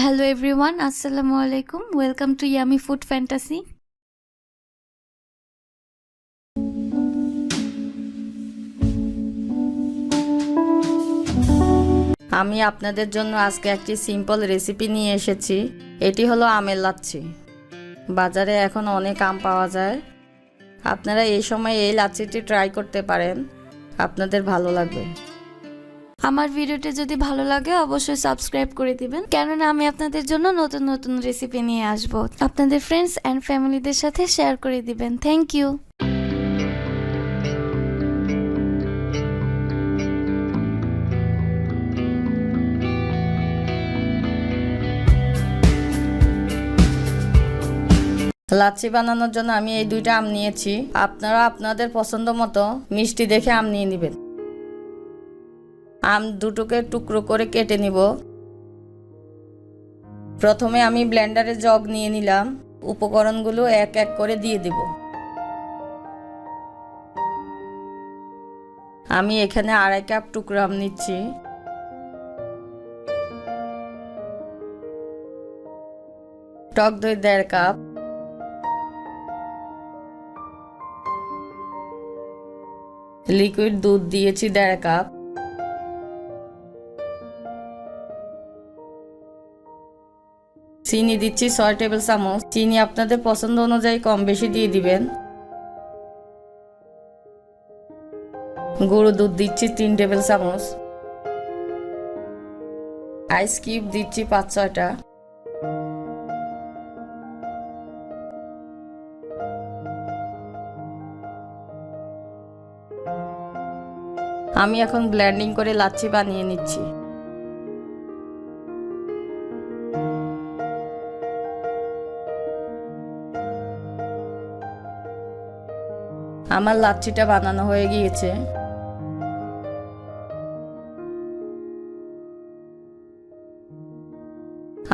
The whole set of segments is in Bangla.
Hello everyone, Assalamu alaikum. Welcome to Yummy Food Fantasy. আমি আপনাদের জন্য আজকে একটি সিম্পল রেসিপি নিয়ে এসেছি। এটি হলো আমের লাচ্ছি। বাজারে এখন অনেক আম পাওয়া যায়। আপনারা এই সময় এই লাচ্ছিটি ট্রাই করতে পারেন, আপনাদের ভালো লাগবে। আমার ভিডিওটি যদি ভালো লাগে অবশ্যই সাবস্ক্রাইব করে দিবেন, কেননা আমি আপনাদের জন্য নতুন নতুন রেসিপি নিয়ে আসব। আপনাদের ফ্রেন্ডস এন্ড ফ্যামিলিদের সাথে শেয়ার করে দিবেন। Thank you. লাচ্ছি বানানোর জন্য আমি এই দুইটা আম নিয়েছি। আপনারা আপনাদের পছন্দ মতো মিষ্টি দেখে আম নিয়ে নেবেন। আম দুটোকে টুকরো করে কেটে নিব। প্রথমে আমি ব্লেন্ডারে জগ নিয়ে নিলাম। উপকরণগুলো এক এক করে দিয়ে দিব। আমি এখানে 2.5 কাপ টুকরো আম নিচ্ছি। টক দই 1.5 কাপ, লিকুইড দুধ দিয়েছি 1.5 কাপ, চিনি দিচ্ছি 6 টেবিল চামচ। চিনি আপনাদের পছন্দ অনুযায়ী কম বেশি দিয়ে দিবেন। গুঁড়ো দুধ দিচ্ছি 3 টেবিল চামচ। আইস কিউব দিচ্ছি 5-6টা। আমি এখন ব্লেন্ডিং করে লাচ্ছি বানিয়ে নিচ্ছি। আমার লাচ্ছিটা বানানো হয়ে গিয়েছে।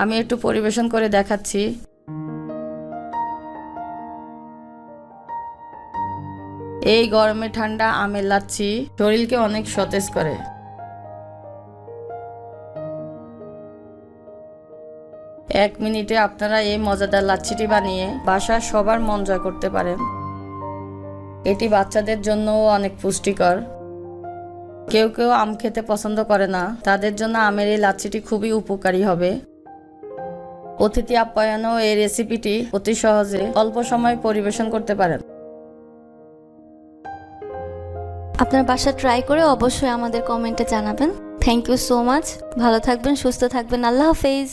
আমি একটু পরিবেশন করে দেখাচ্ছি। এই গরমে ঠান্ডা আমের লাচ্ছি শরীরকে অনেক সতেজ করে। এক মিনিটে আপনারা এই মজাদার লাচ্ছিটি বানিয়ে বাসার সবার মন জয় করতে পারেন। এটি বাচ্চাদের জন্যও অনেক পুষ্টিকর। কেউ কেউ আম খেতে পছন্দ করে না, তাদের জন্য আমের এই লাচ্ছিটি খুবই উপকারী হবে। অতিথি আপ্যায়নেও এই রেসিপিটি অতি সহজে অল্প সময় পরিবেশন করতে পারেন। আপনার বাসা ট্রাই করে অবশ্যই আমাদের কমেন্টে জানাবেন। Thank you so much. ভালো থাকবেন, সুস্থ থাকবেন। আল্লাহ হাফেজ।